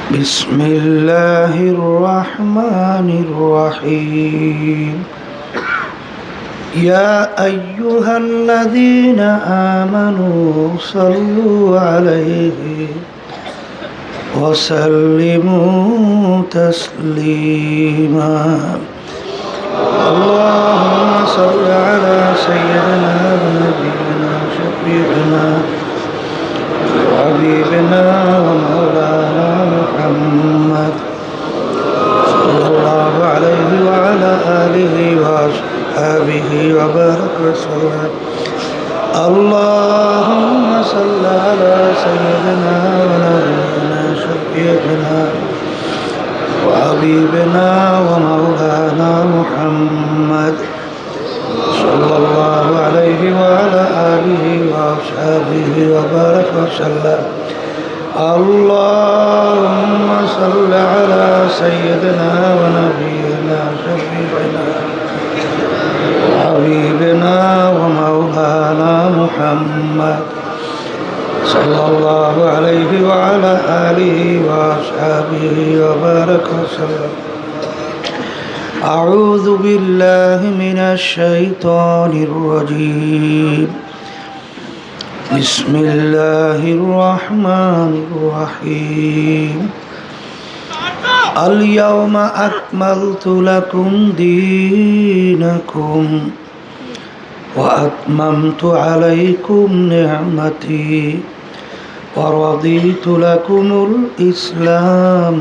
بسم الله الرحمن الرحيم يا أيها الذين آمنوا صلوا عليه وسلموا تسليما اللهم صل على سيدنا ونبينا شفيعنا وحبيبنا ومولانا محمد صلى الله عليه وعلى آله وأصحابه وبارك وسلم اللهم صل على سيدنا ونبينا شفيعنا وحبيبنا ومولانا محمد صلى الله عليه وعلى آله وأصحابه وبارك وسلم اللهم صل على سيدنا ونبينا شفيعنا وحبيبنا ومولانا محمد صلى الله عليه وعلى آله وأصحابه وبارك وسلم أعوذ بالله من الشيطان الرجيم بسم الله الرحمن الرحيم اليوم أكملت لكم دينكم وأتممت عليكم نعمتي ورضيت لكم الإسلام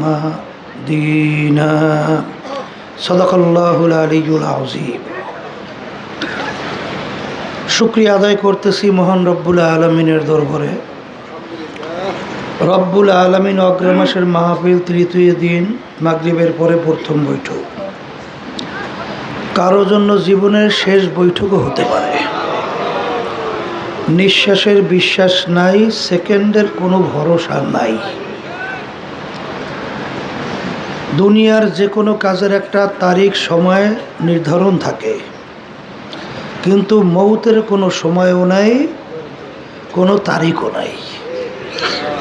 دينا সদাকাল্লাহুল আলিয়্যুল আযীম। শুকরিয়া আদায় করতেছি মহান রব্বুল আলামিনের দরবারে। রব্বুল আলামিন অগ্রমাসের মাহফিল তৃতীয় দিন মাগরিবের পরে প্রথম বৈঠক, কারো জন্য জীবনের শেষ বৈঠকও হতে পারে। নিঃশ্বাসের বিশ্বাস নাই, সেকেন্ডের কোনো ভরসা নাই। দুনিয়ার যে কোনো কাজের একটা তারিখ সময় নির্ধারণ থাকে, কিন্তু মৌতের কোনো সময়ও নাই, কোনো তারিখও নাই।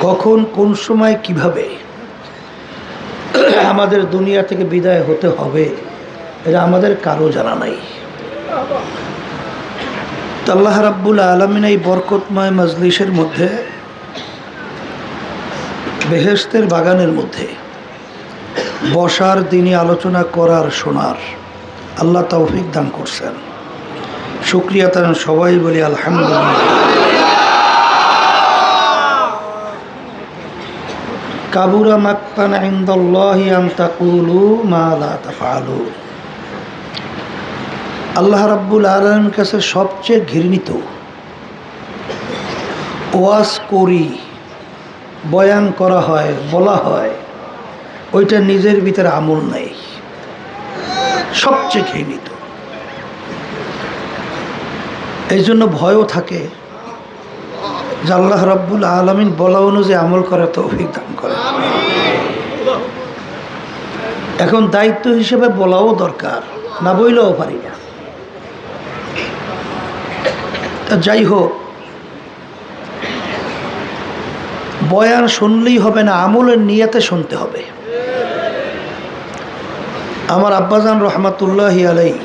কখন কোন সময় কিভাবে আমাদের দুনিয়া থেকে বিদায় হতে হবে এটা আমাদের কারো জানা নাই। আল্লাহ রাব্বুল আলামিন এই বরকতময় মজলিসের মধ্যে, বেহেশতের বাগানের মধ্যে বসার, দিনই আলোচনা করার, শোনার আল্লাহ তৌফিক দান করছেন। শুকরিয়া তার সবাই বলি আলহামদুলিল্লাহ। কাবুরা মাক্তান ইনদাল্লাহি আন তাকুলু মা লা তাফআলুন। আল্লাহ রাব্বুল আলামিনের কাছে সবচেয়ে ঘৃণিত ওয়াজ করি, বয়ান করা হয়, বলা হয়, ওইটা নিজের ভিতরে আমল নেই, সবচেয়ে ঘৃণিত। এই জন্য ভয়ও থাকে যে আল্লাহ রাব্বুল আলামিন বলা অনুযায়ী আমল করার তৌফিক দান করে। এখন দায়িত্ব হিসেবে বলাও দরকার, না বইলেও পারি না। তা যাই হোক, বয়ান শুনলেই হবে না, আমলের নিয়তে শুনতে হবে। আমার আব্বাজান রহমাতুল্লাহি আলাইহি,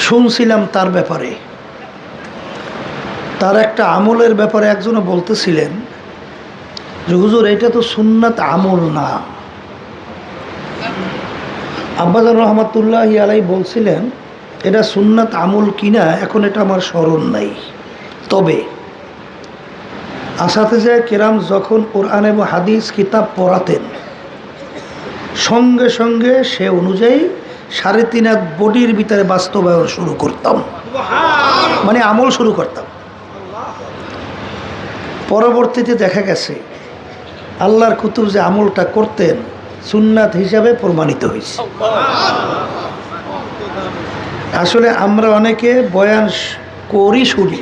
শুনছিলাম তার ব্যাপারে, তার একটা আমলের ব্যাপারে একজনে বলতেছিলেন যে হুজুর এটা তো সুন্নাত আমল না। আব্বাজান রহমাতুল্লাহি আলাইহি বলছিলেন এটা সুন্নাত আমল কিনা এখন এটা আমার স্মরণ নাই, তবে আসাতেজে কেরাম যখন কোরআন এবং হাদিস কিতাব পড়াতেন, সঙ্গে সঙ্গে সে অনুযায়ী 3.5 হাত বডির ভিতরে বাস্তবায়ন শুরু করতাম, মানে আমল শুরু করতাম। পরবর্তীতে দেখা গেছে আল্লাহর কুতুব যে আমলটা করতেন সুন্নাত হিসাবে প্রমাণিত হয়েছে। আসলে আমরা অনেকে বয়ান করি, শুনি,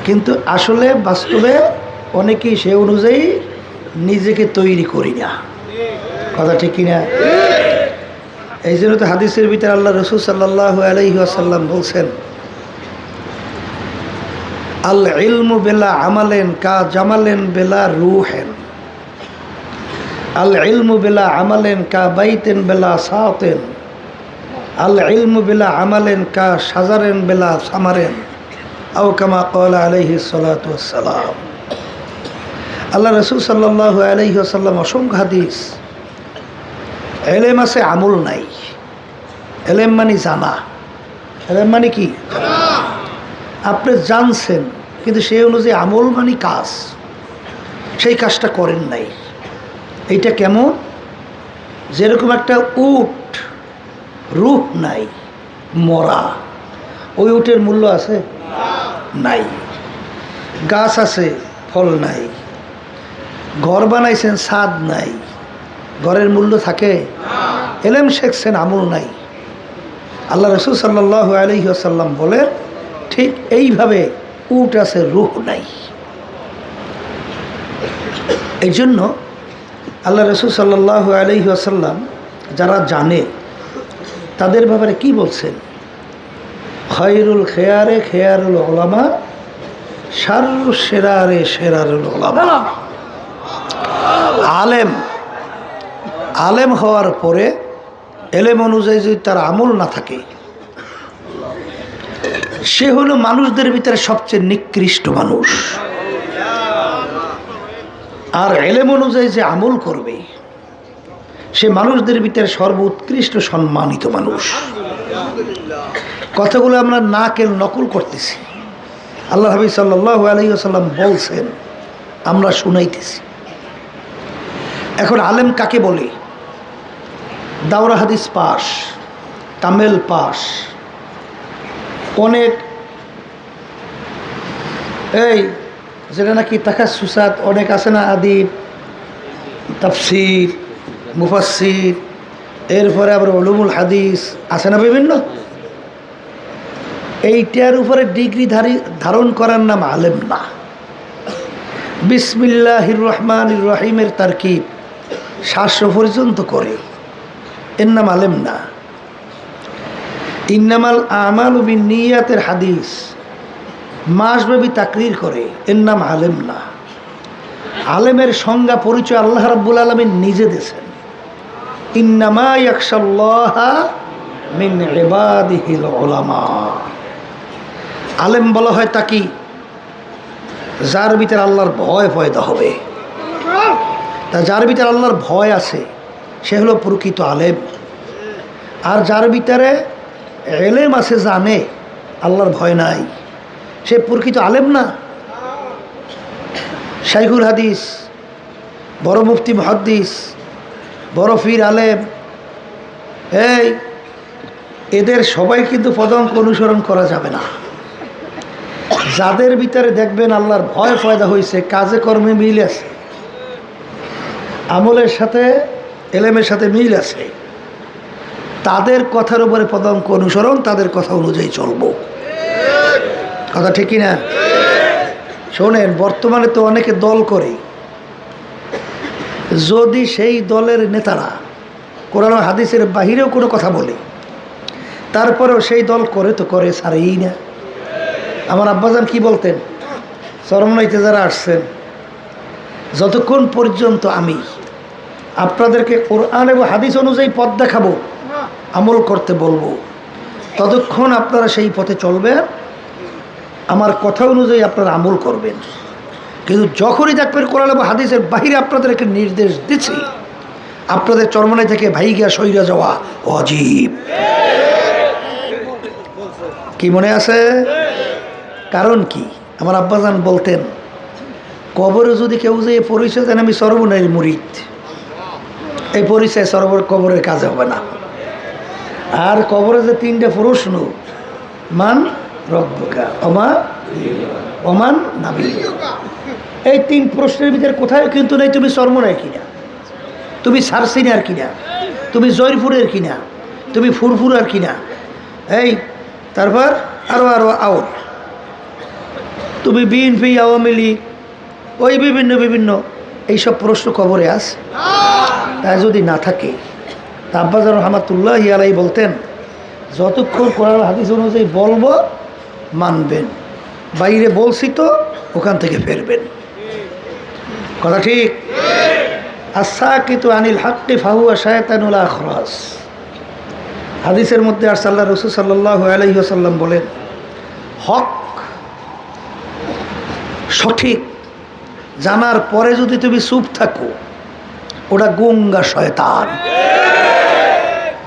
কিন্তু আসলে বাস্তবে অনেকেই সে অনুযায়ী নিজেকে তৈরি করি না। কথা ঠিক কিনা? এই জন্য তো হাদিসের ভিতরে আল্লাহ রসুল সাল্লাল্লাহু আলাইহি ওয়াসাল্লাম বলছেন আল ইলমু বিলা আমালেন কা জামালেন বিলা রুহেন, আল ইলমু বিলা আমালেন কা বাইতেন বিলা সাতেন, আল ইলমু বিলা আমালেন কা সাজারেন বিলা সামারেন, আও কামা ক্বালা আলাইহিস সালাতু ওয়াস সালাম। আল্লাহ রাসূল সাল্লাল্লাহু আলাইহি ওয়াসাল্লাম অসংখ্য হাদিস। এলেম আছে, আমল নাই। এলেম মানে জানা। এলেম মানে কি? আপনি জানছেন, কিন্তু সেই অনুযায়ী আমল মানে কাজ, সেই কাজটা করেন নাই। এইটা কেমন? যেরকম একটা উট, রূহ নাই, মরা, ওই উটের মূল্য আছে? নাই। গাছ আছে, ফল নাই। ঘর বানাইছেন, ছাদ নাই, ঘরের মূল্য থাকে? এলেম শিখছেন, আমল নাই। আল্লাহ রাসূল সাল্লাল্লাহু আলাইহি ওয়াসাল্লাম বলেন, ঠিক এইভাবে উট আছে, রূহ নাই। এই জন্য আল্লাহ রাসূল সাল্লাল্লাহু আলাইহি ওয়াসাল্লাম যারা জানে তাদের ব্যাপারে কি বলছেন? খায়রুল খেয়ারে খেয়ারুল উলামা, শাররুশ শিরারে শিরারুল উলামা। আলেম হওয়ার পরে এলেম অনুযায়ী যদি তার আমল না থাকে, সে হলো মানুষদের ভিতরে সবচেয়ে নিকৃষ্ট মানুষ। আর এলেম অনুযায়ী যে আমল করবে, সে মানুষদের ভিতরে সর্বোৎকৃষ্ট সম্মানিত মানুষ। কথাগুলো আমরা নাকেল নকল করতেছি। আল্লাহ হাবিব সাল্লাল্লাহু আলাইহি ওয়াসাল্লাম বলছেন, আমরা শুনাইতেছি। এখন আলেম কাকে বলে? দাওরা হাদিস পাস, কামেল পাস, অনেক এই যেটা নাকি তাকাসুসাত অনেক আছে না, আদিব, তাফসির, মুফাসসির, এরপরে আবার উলুমুল হাদিস আছে না বিভিন্ন। এইটার উপরে ডিগ্রি ধারণ করার নাম আলেম না। বিসমিল্লাহির রহমানির রহিমের তারকিব 700 পর্যন্ত করে, এর নাম আলেম না। ইন্নামাল আমালু বিন্নিয়াতের হাদিস মাসব্যাপী তাকরীর করে, এর নাম আলেম না। আলেমের সংজ্ঞা পরিচয় আল্লাহ রাব্বুল আলামিন নিজে দিয়েছেন, ইন্নামা ইয়াখশাল্লাহা মিন ইবাদিহিল উলামা। আলেম বলা হয় তাকে যার ভিতরে আল্লাহর ভয় পয়দা হবে। তা যার ভিতরে আল্লাহর ভয় আছে সে হলো প্রকৃত আলেম। আর যার ভিতরে এলেম আছে, জানে আল্লাহর ভয় নাই, সে প্রকৃত আলেম না। শাইখুল হাদিস, বড় মুফতি মুহাদ্দিস, বড় পীর আলেম, এদের সবাই কিন্তু পদাঙ্ক অনুসরণ করা যাবে না। যাদের ভিতরে দেখবেন আল্লাহর ভয় পয়দা হয়েছে, কাজে কর্মে মিল আছে, আমলের সাথে এলেমের সাথে মিল আছে, তাদের কথার উপরে পদাঙ্ক অনুসরণ, তাদের কথা অনুযায়ী চলবো। কথা ঠিক না? শোনেন, বর্তমানে তো অনেকে দল করে, যদি সেই দলের নেতারা কোরআন হাদিসের বাহিরেও কোনো কথা বলে, তারপরেও সেই দল করে তো করে, ছাড়েই না। আমার আব্বাজান কি বলতেন, চরমনাইতে যারা আসছেন, যতক্ষণ পর্যন্ত আমি আপনাদেরকে কোরআন এবং হাদিস অনুযায়ী পথ দেখাবো, আমল করতে বলবো, ততক্ষণ আপনারা সেই পথে চলবেন, আমার কথা অনুযায়ী আপনারা আমল করবেন। কিন্তু যখনই দেখবেন কোরআন এবং হাদিসের বাহিরে আপনাদেরকে নির্দেশ দিচ্ছি, আপনাদের চরমনাই থেকে ভাইগিয়া সইরা যাওয়া অজীব। কি মনে আছে? কারণ কি? আমার আব্বাজান বলতেন, কবরে যদি কেউ যে পরিচয় দেন আমি সর্বনাইয়ের মুরিদ, এই পরিচয় কবরের কাজে হবে না। আর কবরে যে 3টে প্রশ্ন, মান রব্বুকা ওমান নাবিয়্যুকা, এই 3 প্রশ্নের ভিতরে কোথায় কিন্তু নেই তুমি চরমনাই কিনা, তুমি সারসিনার কিনা, তুমি জয়পুরের কিনা, তুমি ফুরফুরার কিনা, তারপর আরো আউট, তুমি বিএনপি, আওয়ামী লীগ, ওই বিভিন্ন এইসব প্রশ্ন কবরে আছে। তাই যদি না থাকে, তা আব্বাজান রহমাতুল্লাহি আলাইহি বলতেন, যতক্ষণ কোরআন হাদিস অনুযায়ী বলবো মানবেন, বাইরে বলছি তো ওখান থেকে ফেরবেন। কথা ঠিক? আসাকিতু আনিল হাক্কি ফাহুয়া শায়তানুল আখরাস। হাদিসের মধ্যে আসছে, আল্লাহ রাসূল সাল্লাল্লাহু আলাইহি ওয়াসাল্লাম বলেন, হক সঠিক জানার পরে যদি তুমি চুপ থাকো, ওটা গুঙ্গা শয়তান।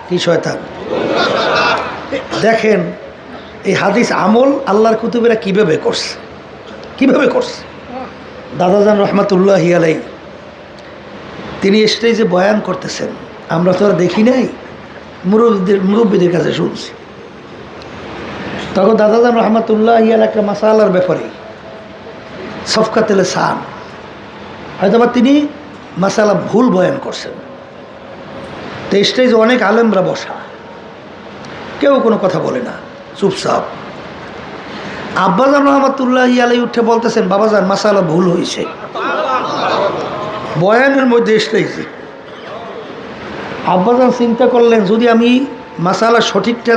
কি শয়তান? দেখেন এই হাদিস আমল আল্লাহর কুতুবেরা কিভাবে করছে, কিভাবে করছে। দাদাজান রহমাতুল্লাহি আলাইহি তিনি স্টেজে বয়ান করতেছেন, আমরা তো আর দেখি নাই, মুরব্বীদের কাছে শুনছি। তখন দাদাজান রহমাতুল্লাহি আলাইহি একটা মাসালার ব্যাপারে সফকাতেলে সান, হয়তো বা তিনি মাসালা ভুল বয়ান করছেন। তো স্টেজে অনেক আলেমরা বসা, কেউ কোনো কথা বলে না, চুপচাপ। আব্বাজান রহমাতুল্লাহি আলাইহি উঠে বলতেছেন, বাবাজান মাসালা ভুল হয়েছে। বয়ানের মধ্যে স্টেজে আব্বাজান চিন্তা করলেন, যদি আমি মাসালা সঠিকটা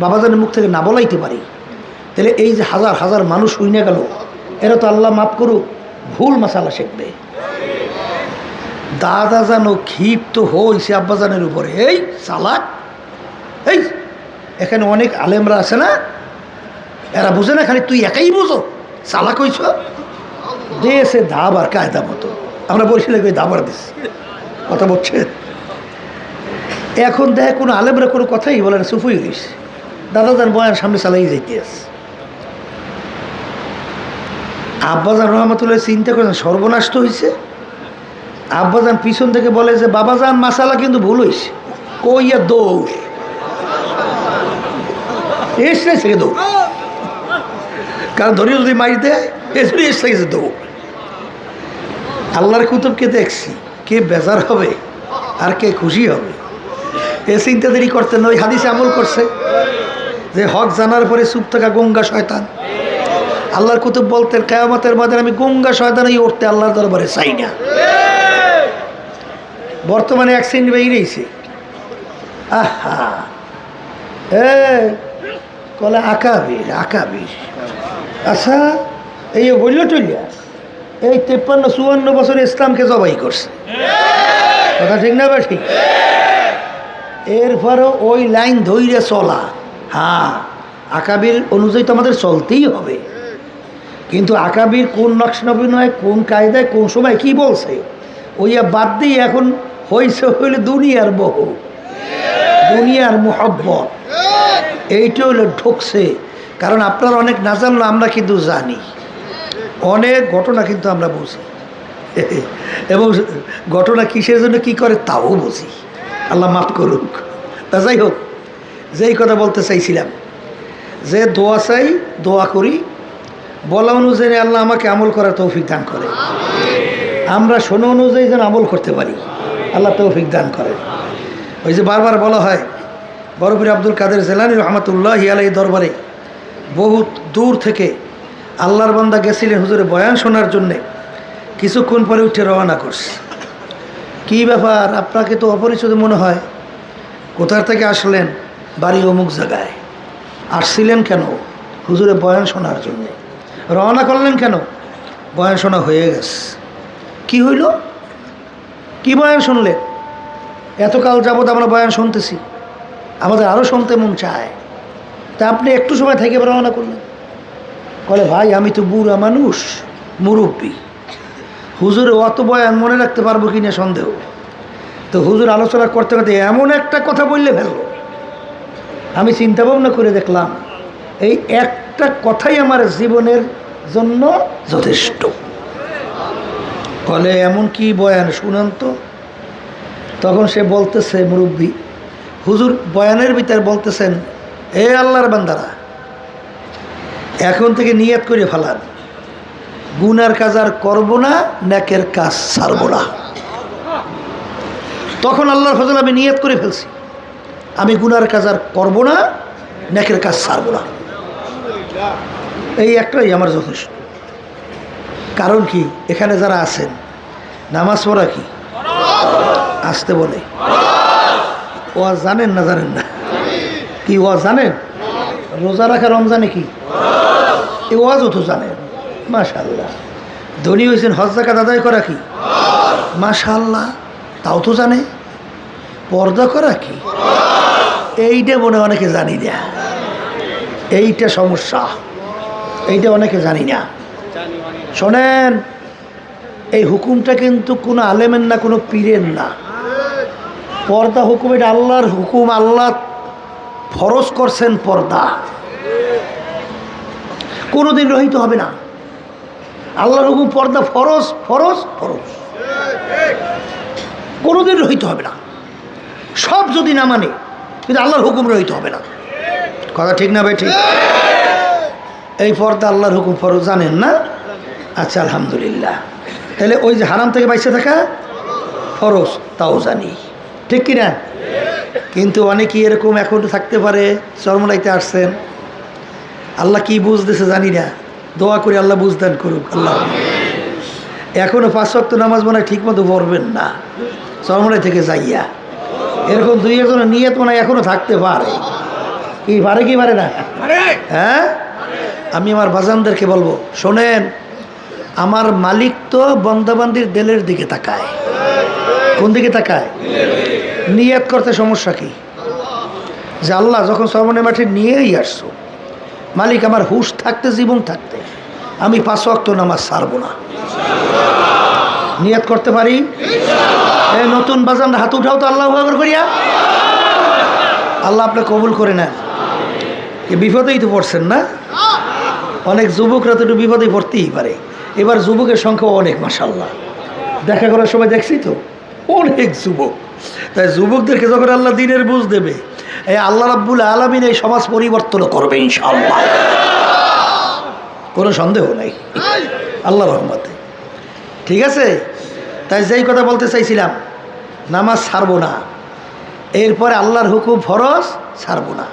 বাবাজানের মুখ থেকে না বলাইতে পারি, তাহলে এই যে হাজার হাজার মানুষ হইনে গেল, এরা তো আল্লাহ মাফ করুক ভুল মাসালা শিখবে। দাদা জানো ক্ষিপ্ত হয়েছে আব্বাজানের উপরে, এই চালাক, এই এখানে অনেক আলেমরা আছে না, এরা বুঝে না, খালি তুই একাই বুঝো, চালাক হইছ। দিয়েছে দাবার কায়দা মতো, আমরা বলছিলাম ওই দাবার দিচ্ছি, কথা বলছে। এখন দেখে কোনো আলেমরা কোনো কথাই বলে না, চুপ হয়ে গেছে। দাদাজান বয়ান সামনে চালাই যেতে আছে। আব্বাজান রহমতুল্লাহ চিন্তা করেন সর্বনাশ তো হয়েছে। আব্বাজান পিছন থেকে বলে যে, বাবাজান মাসালা কিন্তু ভুল হয়েছে। কইয়া দৌড় এসে থেকে দৌড়, কারণ ধরিয়ে যদি মারি দেয় এসে এসে গেছে দৌড়। আল্লাহর কুতুবকে দেখছি, কে বেজার হবে আর কে খুশি হবে, এ চিন্তা দেরি করতেন। ওই হাদিসে আমল করছে যে হক জানার পরে চুপ থাকা গঙ্গা শয়তান। আল্লাহর কুতুব বলতেন, কিয়ামতের ময়দানে আমি গঙ্গা শয়তানই উঠতে আল্লাহর দরবারে চাই না। বর্তমানে এক শ্রেণী বেরিয়েছে, আহা কলে আকাবির আকাবির। আচ্ছা এই বলল টইলিয়া এই 53-54 বছর ইসলামকে জবাই করছে, কথা ঠিক না? বা ঠিক। এরপরও ওই লাইন ধৈর্য চলা, হ্যাঁ আকাবির অনুযায়ী তো আমাদের চলতেই হবে, কিন্তু আকাবির কোন নকশনবিনয়, কোন কায়দায়, কোন সময় কি বলছে, ওইয়া বাদ দিয়ে এখন হইছে হইলে দুনিয়ার বহু, দুনিয়ার মোহব্বত, এইটা হলে ঢুকছে। কারণ আপনারা অনেক না জানলো, আমরা কিন্তু জানি অনেক ঘটনা, কিন্তু আমরা বুঝি, এবং ঘটনা কিসের জন্য কি করে তাও বুঝি। আল্লাহ মাফ করুক। তা যাই হোক, যেই কথা বলতে চাইছিলাম, যে দোয়া চাই, দোয়া করি, বলা অনুযায়ী আল্লাহ আমাকে আমল করার তৌফিক দান করে, আমরা শোনো অনুযায়ী যেন আমল করতে পারি, আল্লাহ তৌফিক দান করে। ওই যে বারবার বলা হয়, বরফির আব্দুল কাদের জিলানী রহমাতুল্লাহি আলাইহি দরবারে বহুত দূর থেকে আল্লাহর বান্দা গেছিলেন হুজুরে বয়ান শোনার জন্যে। কিছুক্ষণ পরে উঠে রওনা করছে। কি ব্যাপার, আপনাকে তো অপরিচিত মনে হয়, কোথা থেকে আসলেন? বাড়ি অমুক জায়গায়। আসছিলেন কেন? হুজুরে বয়ান শোনার জন্যে। রওনা করলেন কেন? বয়ান শোনা হয়ে গেছে। কি হইল? কি বয়ান শুনলেন? এতকাল যাবৎ আমরা বয়ান শুনতেছি, আমাদের আরও শুনতে মন চায়, তা আপনি একটু সময় থেকে রওনা করলেন। বলে, ভাই আমি তো বুড়া মানুষ, মুরব্বী, হুজুরে অত বয়ান মনে রাখতে পারবো কি না সন্দেহ। তো হুজুর আলোচনা করতে করতে এমন একটা কথা বললে ফেলল, আমি চিন্তা ভাবনা করে দেখলাম এই একটা কথাই আমার জীবনের জন্য যথেষ্ট। বলে, এমন কি বয়ান শুনেন তো। তখন সে বলতেছে, মুরব্বী, হুজুর বয়ানের ভিতর বলতেছেন, এ আল্লাহর বান্দারা, এখন থেকে নিয়ত করে ফেলান, গুনার কাজ আর করবো না, নেকের কাজ ছাড়বো না। তখন আল্লাহর ফজল আমি নিয়ত করে ফেলছি, আমি গুনার কাজ আর করবো না, নেকের কাজ ছাড়বো না। এই একটাই আমার যথেষ্ট। কারণ কি, এখানে যারা আছেন নামাজ পড়া কি আসতে বলে, ওয়াজ জানেন না? জানেন না? কি ওয়াজ জানেন? রোজা রাখা রমজানে কি এই ওয়াজও তো জানেন, মাশাআল্লাহ। ধনী হয়েছেন হজ যাকাত আদায় করা কি, মাশাআল্লাহ, তাও তো জানে। পর্দা করা কি, এইটা মনে অনেকে জানি না, এইটা সমস্যা, এইটা অনেকে জানি না। শোনেন, এই হুকুমটা কিন্তু কোনো আলেমের না, কোনো পীরের না। পর্দা হুকুম এটা আল্লাহর হুকুম, আল্লাহ ফরজ করছেন পর্দা, কোনোদিন রহিত হবে না। আল্লাহর হুকুম পর্দা ফরজ ফরজ ফরজ, কোনোদিন রহিত হবে না। সব যদি না মানে, কিন্তু আল্লাহর হুকুম রহিত হবে না। কথা ঠিক না ভাই? ঠিক। এই পর্দা আল্লাহর হুকুম ফরজ, জানেন না? আচ্ছা, আলহামদুলিল্লাহ। তাহলে ওই যে হারাম থেকে বাইসে থাকা ফরজ, তাও জানি, ঠিক কিনা? কিন্তু অনেকেই এরকম এখন থাকতে পারে, চরমলাইতে আসছেন, আল্লাহ কি বুঝতেছে জানি না, দোয়া করে আল্লাহ বুঝদান করুক। আল্লাহ এখনও 5 ওয়াক্ত নামাজ মনে হয় ঠিক মতো পড়বেন না, চরমলাই থেকে যাইয়া। এরকম 2-1 নিয়ত মনে হয় এখনও থাকতে পারে। কি পারে, কি পারে না? হ্যাঁ, আমি আমার বাজানদেরকে বলবো, শোনেন, আমার মালিক তো বন্দাবান্দির দিলের দিকে তাকায়। কোন দিকে তাকায়? নিয়ত করতে সমস্যা কি? যে আল্লাহ যখন চরমনের মাঠে নিয়েই আসছো, মালিক আমার হুশ থাকতে, জীবন থাকতে আমি 5 ওয়াক্ত নামাজ ছাড়বো না। নিয়ত করতে পারি? এই নতুন বাজান হাত উঠাও তো আল্লাহু আকবার করিয়া। আল্লাহ আপনাকে কবুল করে নেন। এ বিপদেই তো পড়ছেন না? অনেক যুবকরা তো একটু বিপদেই পড়তেই পারে। এবার যুবকের সংখ্যা অনেক, মাশাআল্লাহ। দেখা করার সময় দেখছি তো অনেক যুবক। তাই যুবকদেরকে যখন আল্লাহ দিনের বুঝ দেবে, এই আল্লাহ রাব্বুল আলামিন এই সমাজ পরিবর্তন করবে ইনশাআল্লাহ, কোনো সন্দেহ নাই, আল্লাহর রহমতে। ঠিক আছে? তাই যেই কথা বলতে চাইছিলাম, নামাজ ছাড়বো না, এরপরে আল্লাহর হুকুম ফরজ ছাড়বো না।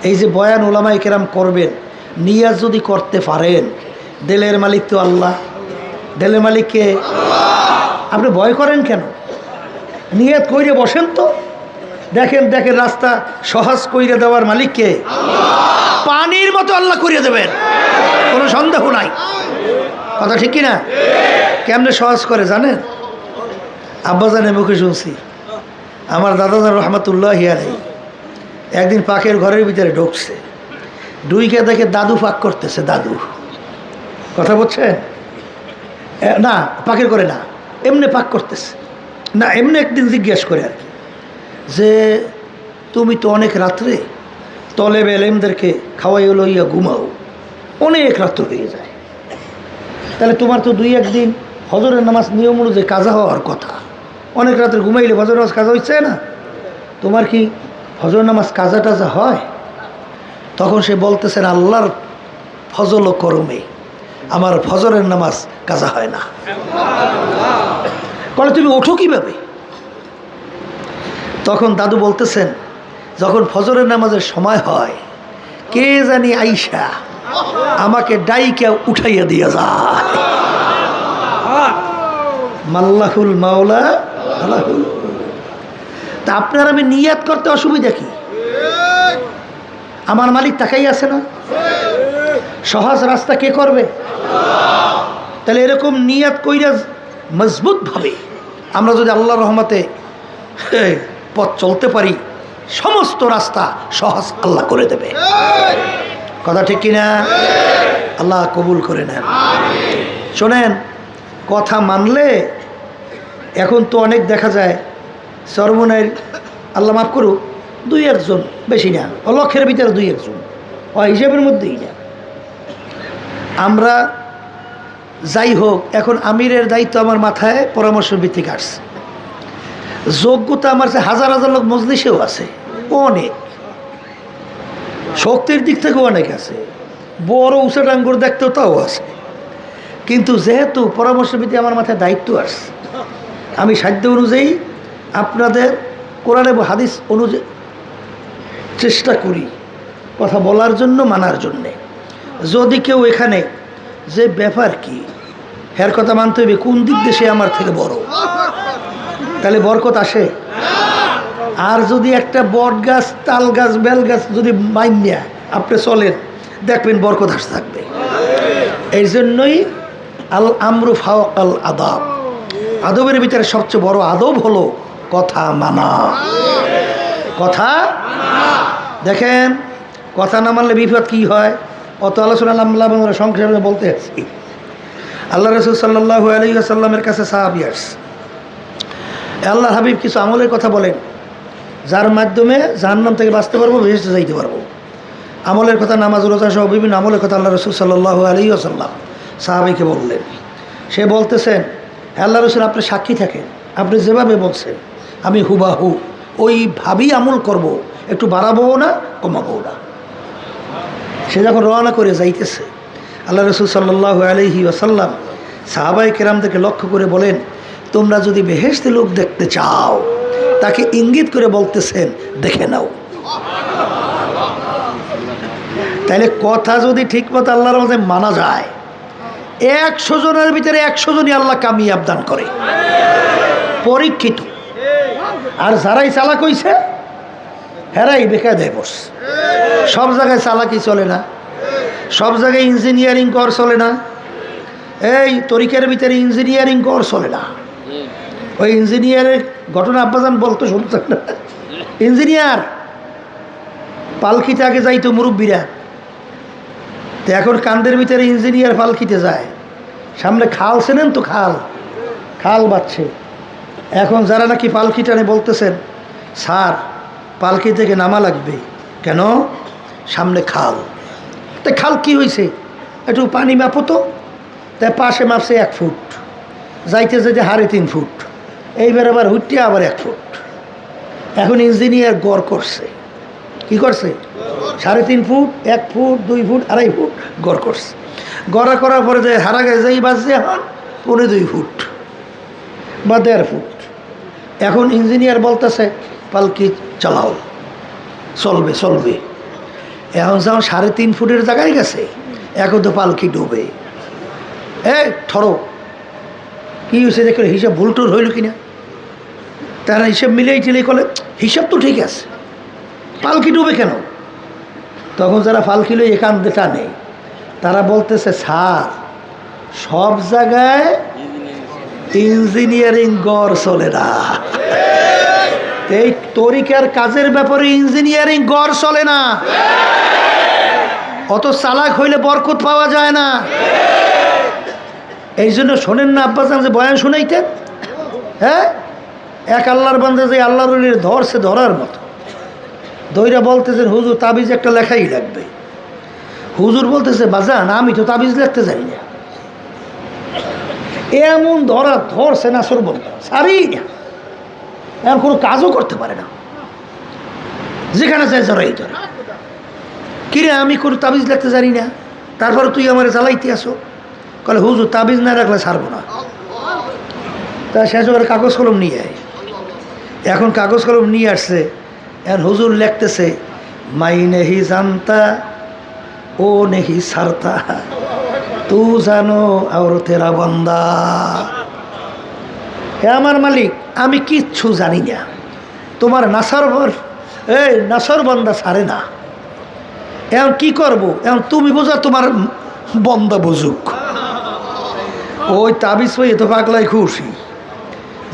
এই যে বয়ান উলামায়ে কেরাম করবেন, নিয়াজ যদি করতে পারেন, দিলের মালিক তো আল্লাহ। দিলের মালিককে আপনি ভয় করেন কেন? নিয়ত কইরে বসেন তো, দেখেন দেখেন রাস্তা সহজ কইরে দেওয়ার মালিককে পানির মতো আল্লাহ করিয়ে দেবেন, কোনো সন্দেহ নাই। কথা ঠিক কিনা? কেমনে সহজ করে জানেন? আব্বাজানের মুখে শুনছি, আমার দাদাজান রহমতুল্লাহি আলাইহি একদিন পাকের ঘরের ভিতরে ঢুকছে, ডুইকে দেখে দাদু পাক করতেছে। দাদু, কথা বলছেন না, পাকের করে না, এমনি পাক করতেছে না। এমনি একদিন জিজ্ঞেস করে আর কি, যে তুমি তো অনেক রাত্রে তলেবে এলেমদেরকে খাওয়াইয়া লইয়া ঘুমাও, অনেক রাত্র হয়ে যায়, তাহলে তোমার তো 2-1 দিন ফজরের নামাজ নিয়ম অনুযায়ী কাজা হওয়ার কথা। অনেক রাত্রে ঘুমাইলে ফজর নামাজ কাজা হচ্ছে না, তোমার কি ফজর নামাজ কাজা টাজা হয়? তখন সে বলতেছেন, আল্লাহর ফজল ও করমে আমার ফজরের নামাজ কাজা হয় না। বলে তুমি ওঠো কিভাবে? তখন দাদু বলতেছেন, যখন ফজরের নামাজের সময় হয়, কে জানি আইসা আমাকে ডাইকে উঠাইয়া দিয়া যায়। মাল্লাহুল মাওলা আল্লাহুল। তা আপনার আমি নিয়াত করতে অসুবিধা কি? আমার মালিক তাকাই আছে না? সহজ রাস্তা কে করবে? তাহলে এরকম নিয়াত কইরা মজবুত ভাবে আমরা যদি আল্লাহর রহমতে পথ চলতে পারি, সমস্ত রাস্তা সহজ আল্লাহ করে দেবে। কথা ঠিক কিনা? আল্লাহ কবুল করে নেন। শোনেন, কথা মানলে এখন তো অনেক দেখা যায় চরমনের, আল্লাহ মাফ করুক, 2-1 জন, বেশি না, লক্ষের ভিতরে 2-1 জন, হিসাবের মধ্যেই না। আমরা যাই হোক, এখন আমিরের দায়িত্ব আমার মাথায় পরামর্শ ভিত্তিক আসছে। যোগ্যতা আমার কাছে হাজার হাজার লোক মজলিসেও আছে, অনেক শক্তির দিক থেকেও অনেক আছে, বড় উঁচা ডাঙ্গুর দেখতেও তাও আছে। কিন্তু যেহেতু পরামর্শ ভিত্তিক আমার মাথায় দায়িত্ব আসছে, আমি সাধ্য অনুযায়ী আপনাদের কোরআন এবং হাদিস অনুযায়ী চেষ্টা করি কথা বলার জন্য, মানার জন্যে। যদি কেউ এখানে যে ব্যাপার কি হের কথা মানতে হবে, কোন দিক দিয়ে সে আমার থেকে বড়, তাহলে বরকত আসে। আর যদি একটা বট গাছ, তাল গাছ, বেল গাছ যদি মাইনিয়া আপনি চলেন, দেখবেন বরকত আসতে থাকবে। এই জন্যই আল আমরু ফাওকাল আদাব, আদবের ভিতরে সবচেয়ে বড় আদব হলো কথা মানা। কথা দেখেন, কথা না মানলে বিপদ কী হয় অত আলোচনা আমরা সংক্ষেপে বলতে আছি। আল্লাহ রসুল সাল্লাল্লাহু আলাইহি ওয়াসাল্লামের কাছে সাহাবী আসছে, আল্লাহ হাবিব কিছু আমলের কথা বলেন যার মাধ্যমে জাহান্নাম থেকে বাঁচতে পারবো, বেহেশতে যাইতে পারবো। আমলের কথা, নামাজ রোজা সহ বিভিন্ন আমলের কথা আল্লাহ রসুল সাল্লাল্লাহু আলাইহি ওয়াসাল্লাম সাহাবীকে বললেন। সে বলতেছেন, আল্লাহ রসুল আপনি সাক্ষী থাকেন, আপনি যেভাবে বলছেন আমি হুবাহু ওইভাবেই আমল করব, একটু বাড়াবো না কমাবো না। সে যখন রওনা করে যাইতেছে, আল্লাহ রসুল সাল্লাল্লাহু আলাইহি ওয়াসাল্লাম সাহাবায়ে কেরামদেরকে লক্ষ্য করে বলেন, তোমরা যদি বেহেশতে লোক দেখতে চাও, তাকে ইঙ্গিত করে বলতেছেন দেখে নাও। তাইলে কথা যদি ঠিক মতো আল্লাহর মধ্যে মানা যায়, 100 জনের ভিতরে 100 জনই আল্লাহ কামিয়াব দান করে, পরীক্ষিত। আর যারাই চালাক হইছে হেরাই বেকায়দায় বসছে। সব জায়গায় চালাকি চলে না, সব জায়গায় ইঞ্জিনিয়ারিং কর চলে না। এই তরিকার ভিতরে ইঞ্জিনিয়ারিং কর চলে না। ওই ইঞ্জিনিয়ারের ঘটনা আব্বাজান বলতো শুনতেন না, ইঞ্জিনিয়ার পালকিতে আগে যাইতো মুরব্বীরা, তো এখন কান্দের ভিতরে ইঞ্জিনিয়ার পালকিতে যায়। সামনে খাল চেনেন তো, খাল বাচ্ছে। এখন যারা নাকি পালকি টানে বলতেছেন, স্যার পালকি থেকে নামা লাগবে কেন, সামনে খাল। তা খাল কি হয়েছে, একটু পানি মাপো তো। তাই পাশে মাপছে 1 ফুট, যাইতে যেতে 3.5 ফুট, এইবার আবার হুটতে আবার 1 ফুট। এখন ইঞ্জিনিয়ার গড় করছে, কি করছে, 3.5 ফুট, 1 ফুট, 2 ফুট, 2.5 ফুট গড় করছে। গড়া করার পরে যে হারা গেছে যেই বাজছে এখন 2.25 ফুট বা 1.5 ফুট। এখন ইঞ্জিনিয়ার বলতেছে পালকি চালাও, চলবে চলবে। এখন যখন 3.5 ফুটের জায়গায় গেছে, এখন তো পালকি ডুবে। ঠরো কি হয়েছে দেখো, হিসাব ভুলটুল হইল কিনা। তারা হিসাব মিলেই টিলেই করলে হিসাব তো ঠিক আছে, পালকি ডুবে কেন। তখন যারা পালকি লই এখান টানে, তারা বলতেছে স্যার সব জায়গায় ইঞ্জিনিয়ারিং গড় চলে না, এই তরিকার কাজের ব্যাপারে ইঞ্জিনিয়ারিং গড় চলে না। অত চালাক হইলে বরকত পাওয়া যায় না। এই জন্য শোনেন না আব্বাজান যে বয়ান শুনাইতেন, হ্যাঁ, এক আল্লাহর বান্দা যে আল্লাহর ধরছে ধরার মতো, দইরা বলতেছেন হুজুর তাবিজ একটা লেখাই লাগবে। হুজুর বলতেছে বাজান আমি তো তাবিজ লিখতে জানি না। এমন ধরছে না সর বলতে সারি না, এমন কোনো কাজও করতে পারে না, যেখানে চাই জড়াই ধরে। কিরে আমি কোনো তাবিজ লিখতে জানি না, তারপরে তুই আমার জ্বালাইতে আসো। কলে হুজুর তাবিজ না রাখলে ছাড়বো না। তা শেষ করে কাগজ কলম নিয়ে আয়। এখন কাগজ কলম নিয়ে আসছে, এখন হুজুর লিখতেছে মাই নেহি জানতা ও নেহি সারতা তু জানো আর তেরা বান্দা। হে আমার মালিক, আমি কিচ্ছু জানি না, তোমার নাসর বান্দা ছাড়ে না। এখন কি করব, এখন তুমি বোঝা, তোমার বন্দা বুঝুক। ওই তাবিজ হয়ে তো পাগলাই খুশি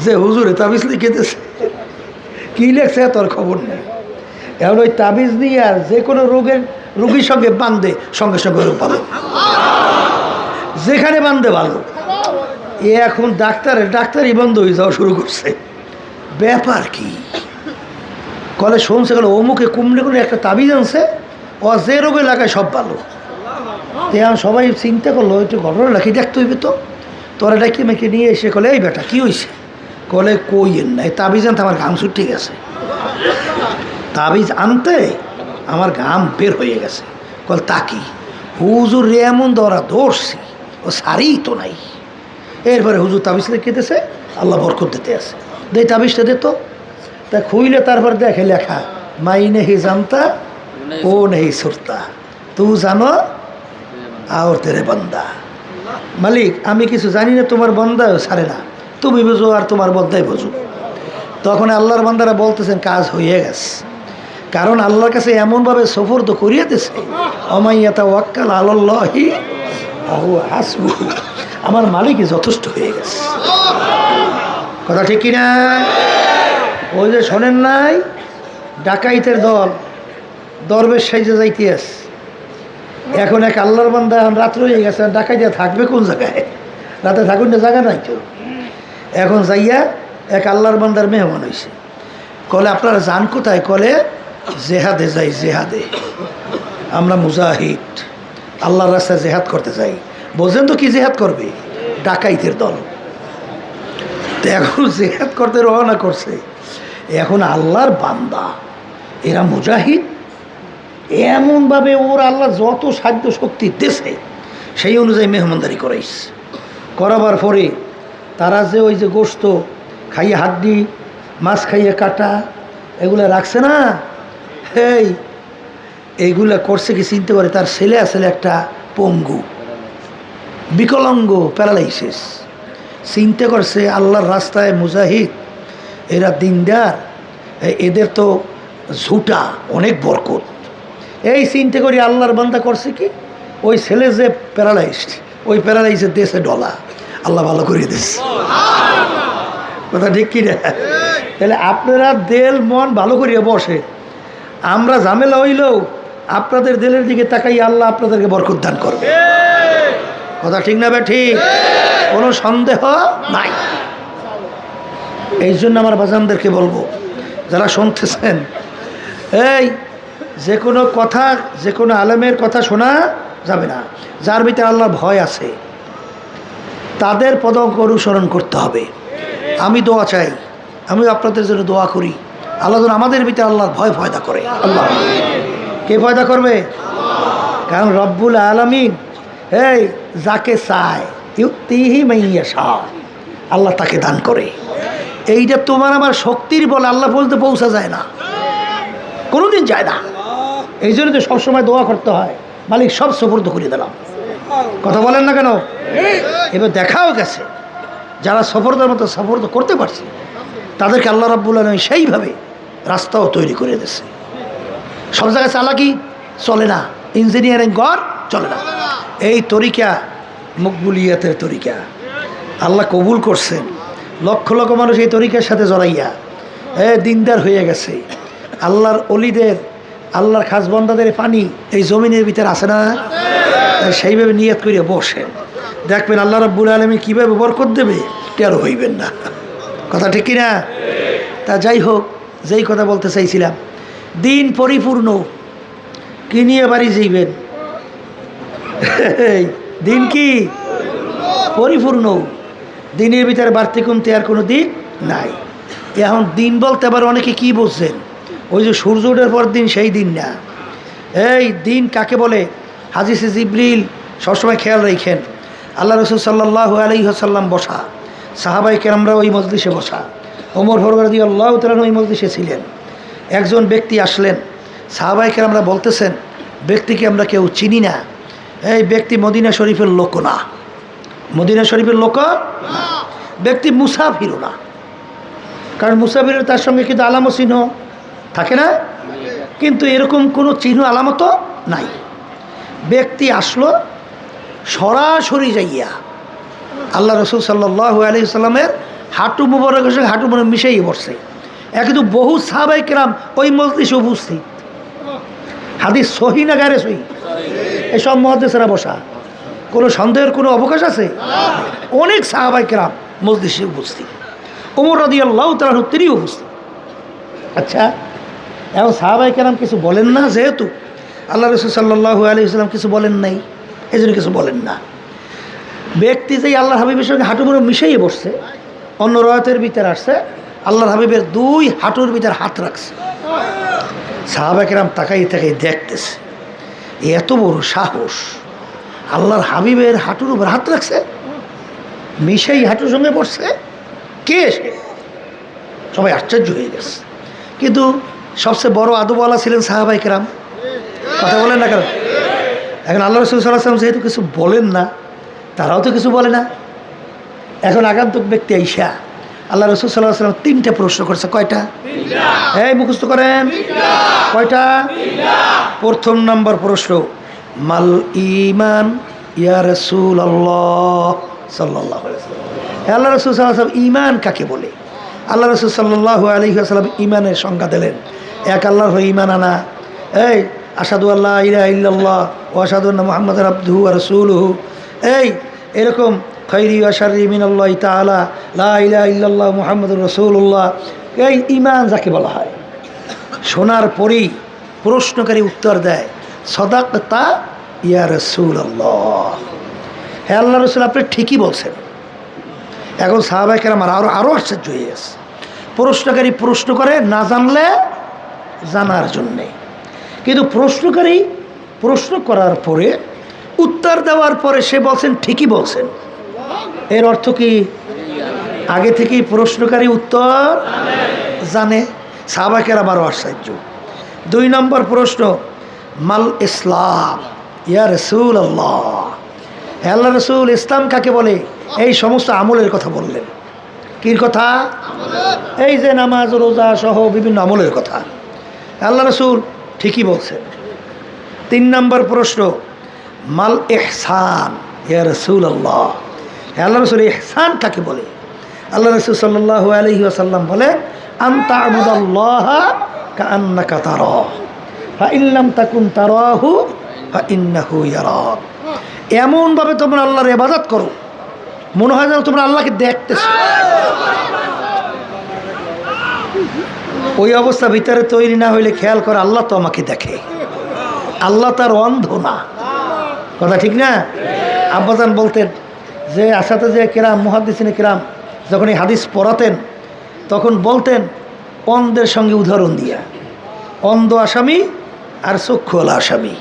যে হুজুরে তাবিজ লিখে দিয়েছে, কী লেখছে তোর খবর নেই। এখন ওই তাবিজ নিয়ে আর যে কোনো রোগীর সঙ্গে বান্ধে সঙ্গে সঙ্গে রোগ ভালো, যেখানে বান্ধে ভালো। এ এখন ডাক্তারই বন্ধ হয়ে যাওয়া শুরু করছে। ব্যাপার কি কলে শুনছে, গেল অমুকে কুমড়ে করে একটা তাবিজ আনছে, ও যে রোগে লাগায় সব ভালো। এখন সবাই চিন্তা করলো একটু ঘটনা রাখি দেখতে হইবে তো। তোরা ডাকি মেকে নিয়ে এসে কলে এই বেটা কী হয়েছে, কলে কইয়েন না, এই তাবিজ আনতে আমার ঘাম ছুটে গেছে। তাবিজ আনতে আমার ঘাম বের হয়ে গেছে। কল তাকি হুজুর রে এমন ধরছি, ও সারি তো নাই। এরপরে হুজুর তাবিজ লিখেতেছে, আল্লাহ বরকত দিতে আছে, দে তাবিজটা দে তো। তা খুইলে তারপর দেখে লেখা মাই নেহি জানতা ও নেহি সুরতা তু জানো আর তেরে বান্দা। মালিক আমি কিছু জানি না, তোমার বন্দাও ছাড়ে না, তুমি বুঝো আর তোমার বন্দাই বুঝো। তখন আল্লাহর বান্দারা বলতেছেন কাজ হয়ে গেছে, কারণ আল্লাহর কাছে এমনভাবে সফর তো করিয়ে দিছে, অমাইয়াতা ওয়াক্কাল আলাল্লাহি আমার মালিকই যথেষ্ট হয়ে গেছে। কথা ঠিক কিনা? ওই যে শোনেন নাই, ডাকাইতের দল দরবেশ সাইজে যাইতে আছে। এখন এক আল্লাহর বান্দা, এখন রাত্র হয়ে গেছে, ডাকাইতে থাকবে কোন জায়গায়? রাতে থাকুন না, জায়গা নাই তো। এখন যাইয়া এক আল্লাহর বান্দার মেহমান হয়েছে। কলে আপনারা যান কোথায়? কলে জেহাদে যাই। জেহাদে আমরা মুজাহিদ, আল্লাহর রাস্তায় জেহাদ করতে যাই। বোঝেন তো কি জেহাদ করবে? ডাকাইতের দল। তো এখন জেহাদ করতে রওনা করছে। এখন আল্লাহর বান্দা এরা মুজাহিদ, এমনভাবে ওর আল্লাহ যত সাধ্য শক্তি দেশে সেই অনুযায়ী মেহমানদারি করাইছে। করাবার পরে তারা যে ওই যে গোস্ত খাইয়ে, হাড্ডি, মাছ খাইয়ে কাটা, এগুলো রাখছে না, এইগুলা করছে কি চিনতে পারে? তার ছেলে আসলে একটা পঙ্গু, বিকলাঙ্গ, প্যারালাইসিস। চিন্তা করছে আল্লাহর রাস্তায় মুজাহিদ, এরা দিনদার, এদের তো ঝুটা অনেক বরকত। এই চিন্তা করি আল্লাহর বান্দা করছে কি, ওই ছেলে যে প্যারালাইজড, ওই প্যারালাইজের দেশে ডলা আল্লাহ ভালো করে দিচ্ছে। কথা ঠিক কি না? তাহলে আপনারা দেল মন ভালো করিয়া বসে, আমরা ঝামেলা হইলেও আপনাদের দিলের দিকে তাকাই আল্লাহ আপনাদেরকে বরকত দান করবে। কথা ঠিক না? ঠিক, কোনো সন্দেহ নাই। এই জন্য আমার বাজানদেরকে বলবো, যারা শুনতেছেন, এই যে কোনো কথা, যে কোনো আলেমের কথা শোনা যাবে না। যার ভিতরে আল্লাহর ভয় আছে তাদের পদক অনুসরণ করতে হবে। আমি দোয়া চাই, আমি আপনাদের জন্য দোয়া করি, আল্লাহ যেন আমাদের ভিতরে আল্লাহর ভয় পয়দা করে। আল্লাহ কে পয়দা করবে? কারণ রব্বুল আলামিন এই যাকে চায় ইউতিহি মাইয়াশা, আল্লাহ তাকে দান করে। এইটা তোমার আমার শক্তির বলে আল্লাহ বলতে পৌঁছা যায় না, কোনোদিন যায় না। এই জন্য তো সবসময় দোয়া করতে হয়, মালিক সব সুপুর্দ করে দিলাম। কথা বলেন না কেন? এবার দেখাও গেছে যারা সফরদার মতো সফর করতে পারছে তাদেরকে আল্লাহ রাব্বুল আলামিন সেইভাবে রাস্তাও তৈরি করে দিয়েছে। সব জায়গায় চালাকি চলে না, ইঞ্জিনিয়ারিং ঘর চলে না। এই তরিকা মকবুলিয়াতের তরিকা, আল্লাহ কবুল করছেন। লক্ষ লক্ষ মানুষ এই তরিকার সাথে জড়াইয়া দিনদার হয়ে গেছে। আল্লাহর অলিদের, আল্লাহর খাস বন্দাদের পানি এই জমিনের ভিতরে আসে না? সেইভাবে নিয়ত করিয়া বসেন, দেখবেন আল্লাহ রাব্বুল আলামিন কীভাবে বরকত দেবে টের হইবেন না। কথা ঠিক কিনা? তা যাই হোক, যেই কথা বলতে চাইছিলাম, দিন পরিপূর্ণ কি নিয়ে বাড়ি যাইবেন? দিন কি পরিপূর্ণ, দিনের ভিতরে বাড়তি কমতে আর কোনো দিন নাই। এখন দিন বলতে আবার অনেকে কি বুঝছেন, ওই যে সূর্য ওঠার পর দিন সেই দিন না। এই দিন কাকে বলে? হাদিসে জিবরিল সবসময় খেয়াল রাখেন, আল্লাহ রাসূল সাল্লাল্লাহু আলাইহি ওয়াসাল্লাম বসা, সাহাবাই কেরামরা ওই মজলিসে বসা, ওমর ফারুক রাদিয়াল্লাহু তাআলা ওই মজলিসে ছিলেন। একজন ব্যক্তি আসলেন, সাহাবাই কেরামরা বলতেছেন, ব্যক্তিকে আমরা কেউ চিনি না, এই ব্যক্তি মদিনা শরীফের লোক না, মদিনা শরীফের লোক না, ব্যক্তি মুসাফিরও না। কারণ মুসাফিরের তার সঙ্গে কিন্তু আলামত চিহ্ন থাকে না, কিন্তু এরকম কোনো চিহ্ন আলামতও নাই। ব্যক্তি আসলো সরাসরি যাইয়া আল্লাহ রাসূল সাল্লাল্লাহু আলাইহি ওয়াসাল্লামের হাঁটু মুবারকের সঙ্গে হাঁটু মুবারক মিশাইয়ে বসছে। কিন্তু বহু সাহাবায়ে কেরাম ওই মজলিসে উপস্থিত। হাদিস সহিহ না গায়রে সহিহ? এসব মুহাদ্দিসরা বসা, কোনো সন্দেহের কোনো অবকাশ আছে? অনেক সাহাবায়ে কেরাম মজলিসে উপস্থিত, ওমর রাদিয়াল্লাহু তাআলা তিনি উপস্থিত। আচ্ছা, এখন সাহাবায়ে কেরাম কিছু বলেন না, যেহেতু আল্লাহ রাসূল সাল্লাল্লাহু আলাইহি ওয়াসাল্লাম কিছু বলেন নাই, এই জন্য কিছু বলেন না। ব্যক্তি যেই আল্লাহর হাবিবের সঙ্গে হাঁটু মুড়ে মিশাইয়ে বসছে, অন্য রাওয়াতের ভিতরে আসছে আল্লাহর হাবিবের দুই হাঁটুর ভিতরে হাত রাখছে। সাহাবায়ে কেরাম তাকাই তাকাই দেখতেছে, এত বড় সাহস, আল্লাহর হাবিবের হাঁটুর উপর হাত রাখছে, মিশাই হাঁটুর সঙ্গে বসছে, কে সে? সবাই আশ্চর্য হয়ে গেছে। কিন্তু সবচেয়ে বড় আদবওয়ালা ছিলেন সাহাবায়ে কেরাম। কথা বলেন না কেন? এখন আল্লাহ রাসূল সাল্লাল্লাহু আলাইহি ওয়াসাল্লাম যেহেতু কিছু বলেন না, তারাও তো কিছু বলে না। এখন আগন্তুক ব্যক্তি আইসা আল্লাহ রাসূল সাল্লাল্লাহু আলাইহি ওয়াসাল্লাম তিনটা প্রশ্ন করছে। কয়টা? এই মুখস্থ করেন। কয়টা? প্রথম নম্বর প্রশ্ন, মাল ঈমান, ইয়া রাসূলুল্লাহ সাল্লাল্লাহু আলাইহি ওয়াসাল্লাম। আল্লাহ রাসূল সাল্লাল্লাহু আলাইহি ওয়াসাল্লাম ঈমান কাকে বলে? আল্লাহ রাসূল সাল্লাল্লাহু আলাইহি ওয়াসাল্লাম ঈমানের সংজ্ঞা দিলেন। এক আল্লাহর হয়ে ঈমান আনা, এই আশহাদু আল্লা ইলাহা ইল্লাল্লাহ ওয়া আশহাদু আন্না মুহাম্মাদান আবদুহু ওয়া রাসূলুহু, এরকম খাইরি ওয়া শাররি মিনাল্লাহি তাআলা, লা ইলাহা ইল্লাল্লাহ মুহাম্মাদুর রাসূলুল্লাহ, এই ঈমান যাকে বলা হয়। শোনার পরেই প্রশ্নকারী উত্তর দেয়, সাদাকতা ইয়া রাসূলুল্লাহ, হে আল্লাহ রাসূল আপনি ঠিকই বলছেন। এখন সাহাবায়ে কেরাম আরও আশ্চর্য হয়ে গেছে। প্রশ্নকারী প্রশ্ন করে না জানলে জানার জন্যে, কিন্তু প্রশ্নকারী প্রশ্ন করার পরে উত্তর দেওয়ার পরে সে বলছেন ঠিকই বলছেন। এর অর্থ কি? আগে থেকেই প্রশ্নকারী উত্তর জানে। সাহাবায়ে কেরাম আরও আশ্চর্য। 2 নম্বর প্রশ্ন, মাল ইসলাম ইয়া রাসূলুল্লাহ, হে আল্লাহ রাসূল ইসলাম কাকে বলে? এই সমস্ত আমলের কথা বললেন। কি কথা? এই যে নামাজ রোজা সহ বিভিন্ন আমলের কথা। আল্লাহ রাসূল ঠিকই বলছেন। 3 নম্বর প্রশ্ন, মাল ইহসান ইয়া রাসূলুল্লাহ, হে আল্লাহ রাসূল ইহসান কাকে বলে? আল্লাহ রাসূল সাল্লাল্লাহু আলাইহি ওয়াসাল্লাম বলেন, আনতা আবুদাল্লাহা কাআন্নাকা তারাহু ফা ইন লাম তাকুন তারাহু ফা ইন্নাহু ইয়ারাক। এমনভাবে তোমরা আল্লাহর ইবাদত করো মনে হয় যেন তোমরা আল্লাহকে দেখতেছো। ওই অবস্থা ভিতরে তৈরি না হইলে খেয়াল করে আল্লাহ তো আমাকে দেখে, আল্লাহ তার অন্ধ না। কথা ঠিক না? আব্বাজান বলতেন যে আসাতে যে কেরাম মুহাদ্দিসিনে কেরাম যখন এই হাদিস পড়াতেন তখন বলতেন অন্ধের সঙ্গে উদাহরণ দিয়া, অন্ধ আসামি আর চক্ষুওয়ালা আসামি।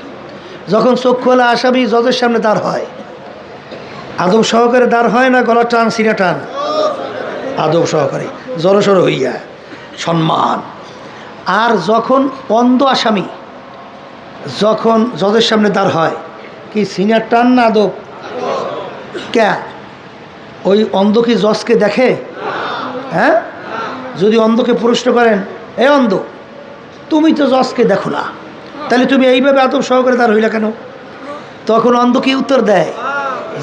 যখন চক্ষুওয়ালা আসামি জজের সামনে দাঁড় হয়, আদব সহকারে দাঁড় হয় না গলা টান সিনা টান, আদব সহকারে জড়সড় হইয়া সম্মান। আর যখন অন্ধ আসামি যখন জজের সামনে দাঁড় হয়, কি সিনিয়র টান না আদব? ক্যা ওই অন্ধ কি জজকে দেখে? হ্যাঁ, যদি অন্ধকে প্রশ্ন করেন, এ অন্ধ তুমি তো জজকে দেখো না, তাহলে তুমি এইভাবে আদব সহকারে দাঁড় হইলা কেন? তখন অন্ধ কি উত্তর দেয়,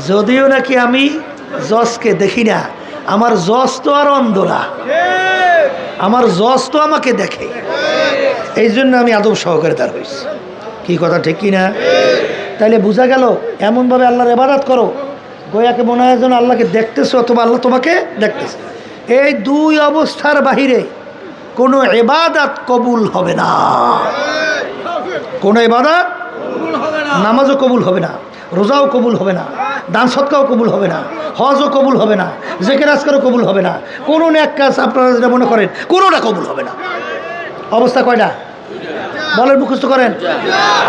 যদিও নাকি আমি জজকে দেখি না, আমার জজ তো আর অন্ধ না, আমার জজ তো আমাকে দেখে, এই জন্য আমি আদব সহকারে দাঁড় হইছি। কি কথা ঠিক কি না? তাইলে বোঝা গেল এমনভাবে আল্লাহর ইবাদত করো গোয়াকে মনে হয় যেন আল্লাহকে দেখতেছো অথবা আল্লাহ তোমাকে দেখতেছে। এই 2 অবস্থার বাহিরে কোনো ইবাদত কবুল হবে না। কোনো ইবাদত, নামাজও কবুল হবে না, রোজাও কবুল হবে না, দান সদকাও কবুল হবে না, হজও কবুল হবে না, জিকির আজকারও কবুল হবে না, কোনো নেক কাজ আপনারা যেটা মনে করেন কোনোটা কবুল হবে না। অবস্থা কয়টা? বলেন, মুখস্থ করেন,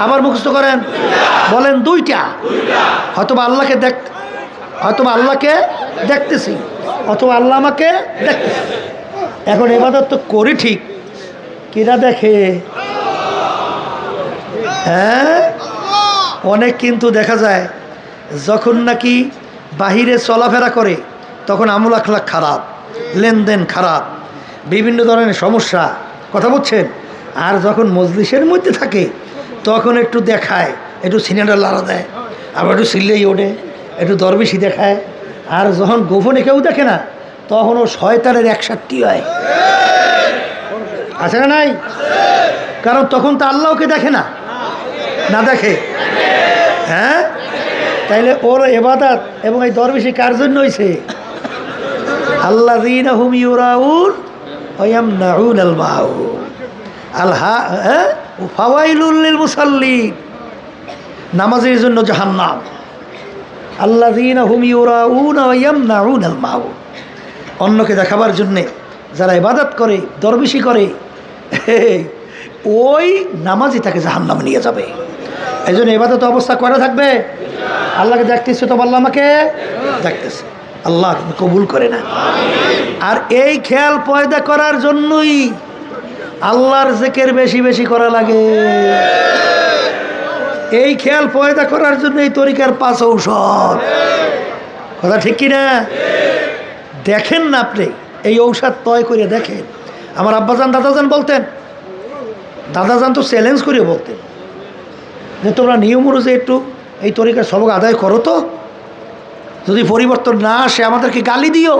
আবার মুখস্থ করেন, বলেন 2টা। হয়তোবা আল্লাহকে দেখতেছি অথবা আল্লাহ আমাকে দেখতেছি। এখন ইবাদত তো করি ঠিক, কিরা দেখে? হ্যাঁ, অনেক কিন্তু দেখা যায় যখন নাকি বাহিরে চলাফেরা করে তখন আমল আখলাক খারাপ, লেনদেন খারাপ, বিভিন্ন ধরনের সমস্যা। কথা বলছেন? আর যখন মজলিসের মধ্যে থাকে তখন একটু দেখায়, একটু সিনেমাটা লাড়া দেয়, আবার একটু সিল্লেই ওঠে, একটু দরবেশি দেখায়। আর যখন গোপনে কেউ দেখে না তখন ও শয়তানের 61 হয়। আছে না নাই? কারণ তখন তো আল্লাহকে দেখে না, না দেখে? হ্যাঁ, তাইলে ওর ইবাদত এবং এই দরবেশি কার জন্য হয়েছে? আল্লাযীনা হুম ইউরাউন ওয়া ইয়ামনাউনাল মাউন ফাওয়াইলুল লিল মুসাল্লিন, নামাজের জন্য জাহান্নাম। আল্লাযীনা হুম ইউরাউন ওয়া ইয়ামনাউনাল মাউন, অন্যকে দেখাবার জন্যে যারা ইবাদত করে, দরবেশি করে, ওই নামাজই তাকে জাহান্নামে নিয়ে যাবে। এই জন্য ইবাদত অবস্থা করে থাকবে, আল্লাহকে দেখতেছে তো আল্লাহ আমাকে দেখতেছে, আল্লাহ কবুল করে না। আর এই খেয়াল পয়দা করার জন্যই আল্লাহর জিকির বেশি বেশি করা লাগে। এই খেয়াল পয়দা করার জন্য এই তরিকার 5 ঔষধ। কথা ঠিক কিনা? দেখেন না আপনি, এই ঔষধ তয় করে দেখেন। আমার আব্বাজান দাদাজান বলতেন, দাদাজান তো চ্যালেঞ্জ করে বলতেন যে তোমরা নিয়ম অনুযায়ী একটু এই তরিকার সবক আদায় করো তো, যদি পরিবর্তন না আসে আমাদেরকে গালি দিও।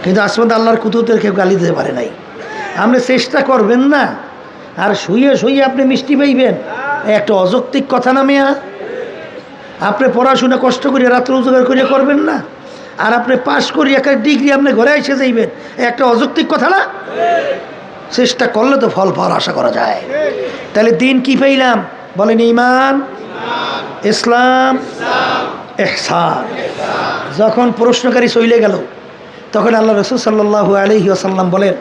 কিন্তু আসমান আল্লাহর কুতুবদের কেউ গালি দিতে পারে নাই। আপনি চেষ্টা করবেন না, আর শুয়ে শুয়ে আপনি মিষ্টি পাইবেন, একটা অযৌক্তিক কথা না মেয়া। আপনি পড়াশোনা কষ্ট করিয়া রাত্র উজাগার করিয়া করবেন না, আর আপনি পাশ করি একটা ডিগ্রি আপনি ঘরে এসে যাইবেন, একটা অযৌক্তিক কথা না। চেষ্টা করলে তো ফল পাওয়ার আশা করা যায়। তাহলে দিন কি পাইলাম বলেন? ঈমান, ইসলাম, ইহসান। যখন প্রশ্নকারী চলে গেল তখন আল্লাহ রাসূল সাল্লাল্লাহু আলাইহি ওয়াসাল্লাম বলেন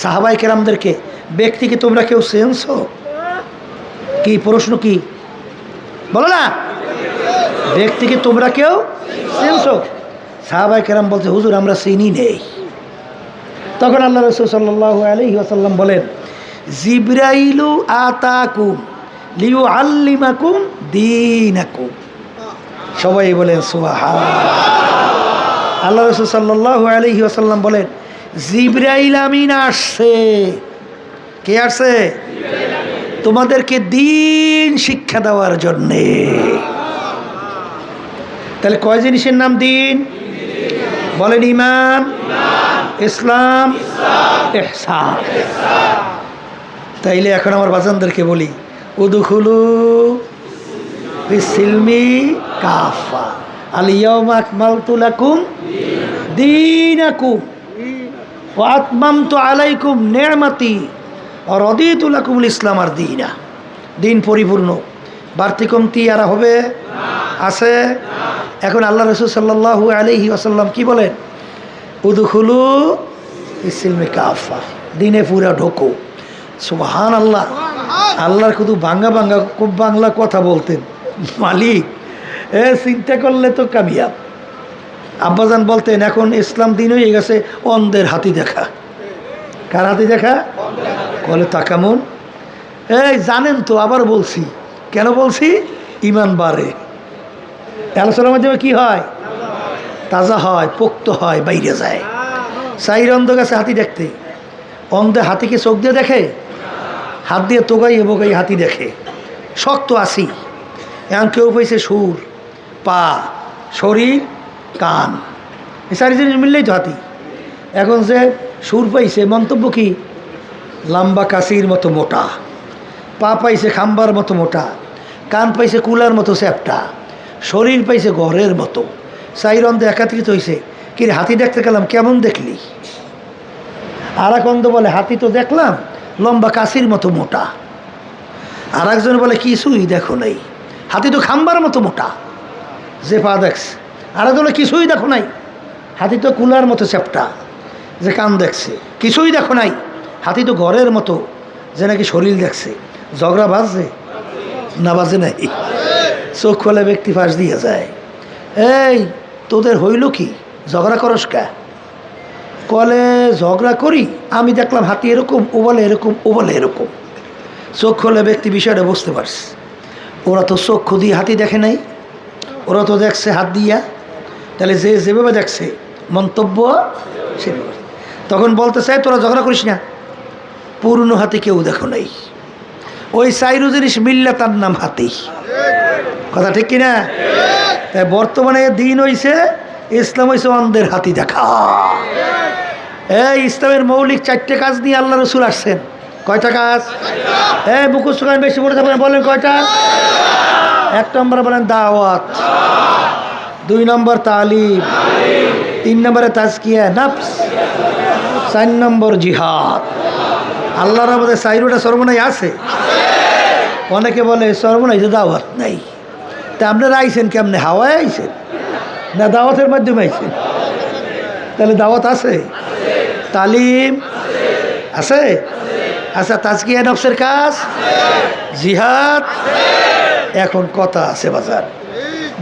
সাহাবায়ে কেরামদেরকে, ব্যক্তিকে তোমরা কেউ চেনছো? কি প্রশ্ন? কি বলো না? ব্যক্তিকে তোমরা কেউ চেনছো? সাহাবায়ে কেরাম বলছে, হুজুর আমরা চিনি নেই। তখন আল্লাহ রাসূল সাল্লাল্লাহু আলাইহি ওয়াসাল্লাম বলেন, জিবরাইলু আতাকুম লিয়ুআল্লিমাকুম দীনাকুম। সবাই বলেন সুবহানাল্লাহ। আল্লাহ রাসূল সাল্লাল্লাহু আলাইহি ওয়াসাল্লাম বলেন, জিবরাইল আমিন আসছে। কে আসছে? তোমাদেরকে দ্বীন শিক্ষা দেওয়ার জন্যে। তাহলে কয় জিনিসের নাম দ্বীন? বলেন ঈমান, ইসলাম, ইহসান। তাইলে এখন আমার বাজানদেরকে বলি, উদখুলু ফিস-সিলমি কাফা, আল ইয়াওমা আকমালতু লাকুম দীনাকুম ওয়া আতমামতু আলাইকুম নি'মাতি ওয়া রাদিতু লাকুমুল ইসলাম আর দীনা। দিন পরিপূর্ণ, বাড়তি কমতি আর হবে? আছে। এখন আল্লাহ রাসূল সাল্লাল্লাহু আলাইহি ওয়াসাল্লাম কি বলেন? উদখুলু ফিস-সিলমি কাফা, দিনে পুরা ঢোকো। সুবহানাল্লাহ। আল্লাহর শুধু বাংলা বাংলা খুব বাংলা কথা বলতেন মালিক, চিন্তা করলে তো কামিয়াব। আব্বাজান বলতেন এখন ইসলাম দিন হয়ে গেছে অন্ধের হাতি দেখা। কার হাতি দেখা? বলে তাকামুন। এই জানেন তো, আবার বলছি, কেন বলছি? ইমান বাড়ে, আলোচনার মাধ্যমে কি হয়? তাজা হয়, পোক্ত হয়, বাইরে যায়। চাইর অন্ধ গেছে হাতি দেখতে, অন্ধে হাতিকে চোখ দিয়ে দেখে? হাত দিয়ে তোগাই বোগাই হাতি দেখে। শক্ত আসি। এখন কেউ পাইছে সুর, পা, শরীর, কান, এই চারি জিনিস মিললেই তো হাতি। এখন যে সুর পাইছে, মন্তব্য কি? লম্বা কাশির মতো মোটা। পা পাইছে খাম্বার মতো মোটা, কান পাইছে কুলার মতো চ্যাপটা, শরীর পাইছে ঘরের মতো। চাইর অন্ধে একাত্রিত হয়েছে, কি রে হাতি দেখতে গেলাম, কেমন দেখলি? আর এক অন্ধ বলে হাতি তো দেখলাম লম্বা কাশির মতো মোটা। আর একজন বলে কিছুই দেখো নাই, হাতি তো খাম্বার মতো মোটা, যে পা দেখছে। আর একজন কিছুই দেখো নাই, হাতি তো কুলার মতো চ্যাপটা, যে কান দেখছে। কিছুই দেখো নাই, হাতি তো ঘরের মতো, যে নাকি শরীর দেখছে। ঝগড়া বাজছে না বাজে নাই? চোখ খোলে ব্যক্তি ফাঁস দিয়ে যায়। এই তোদের হইল কি, ঝগড়া করস কা? কলে ঝগড়া করি, আমি দেখলাম হাতি এরকম, ও বলে এরকম, ও বলে এরকম। চোখ খোলে ব্যক্তি বিষয়টা বুঝতে পারছে। ওরা তো চক্ষু দিয়ে হাতি দেখে নাই, ওরা তো দেখছে হাত দিয়া। তাহলে যে যেভাবে দেখছে মন্তব্য সেভাবে। তখন বলতে চাই তোরা ঝগড়া করিস না, পূর্ণ হাতি কেউ দেখো নাই। ওই চাইরু জিনিস মিললে তার নাম হাতি। কথা ঠিক কিনা? তাই বর্তমানে দিন হইছে, ইসলাম হইছে অন্ধের হাতি দেখা। এই ইসলামের মৌলিক 4টে কাজ নিয়ে আল্লাহ রসুল আসছেন। কয়টা কাজ? মুখস্থ করেন, বেশি পড়ে থাকবেন, বলেন কয়টা? 1 নম্বরে বলেন দাওয়াত, 2 নম্বর তালিম, 3 নম্বরে তাজকিয়া নফস, 4 নম্বর জিহাদ। আল্লাহর আমাদের চাইরোটা সর্বনাই আছে। অনেকে বলে সর্বনাই যে দাওয়াত নাই। তা আপনারা আইছেন কেমনে? হাওয়ায় আইছেন না দাওয়াতের মাধ্যমে আইছেন? তাহলে দাওয়াত আছে, তালিম আছে। আচ্ছা, তাজকিয়া নফসের কাজ, জিহাদ। এখন কথা আছে বাজার,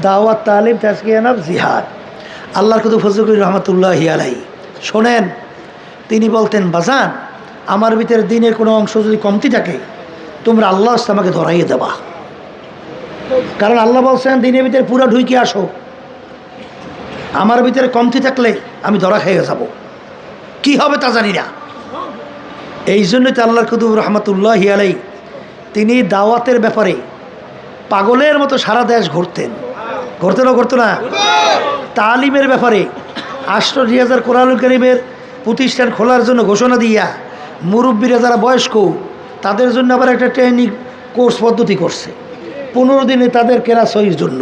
দাওয়াত, তালিম, তাজকিয়া নফস, জিহাদ। আল্লাহর কুতুব ফজলুল রহমাতুল্লাহি আলাইহি শোনেন, তিনি বলতেন বাজান আমার ভিতরে দিনের কোনো অংশ যদি কমতি থাকে তোমরা আল্লাহ আমাকে ধরাইয়ে দেবা। কারণ আল্লাহ বলছেন দিনের ভিতরে পুরো ঢুইকে আসো, আমার ভিতরে কমতি থাকলে আমি ধরা খেয়ে যাব, কি হবে তা জানি না। এই জন্যই তো আল্লাহর কুতুব রহমাতুল্লাহি আলাইহি তিনি দাওয়াতের ব্যাপারে পাগলের মতো সারা দেশ ঘুরতেন, ঘুরতো না? তালিমের ব্যাপারে 88,000 কোরআনুল কারীমের প্রতিষ্ঠান খোলার জন্য ঘোষণা দিয়া মুরব্বীরা যারা বয়স্ক তাদের জন্য আবার একটা ট্রেনিং কোর্স পদ্ধতি করছে 15 দিনে তাদের কেরাত সহির জন্য,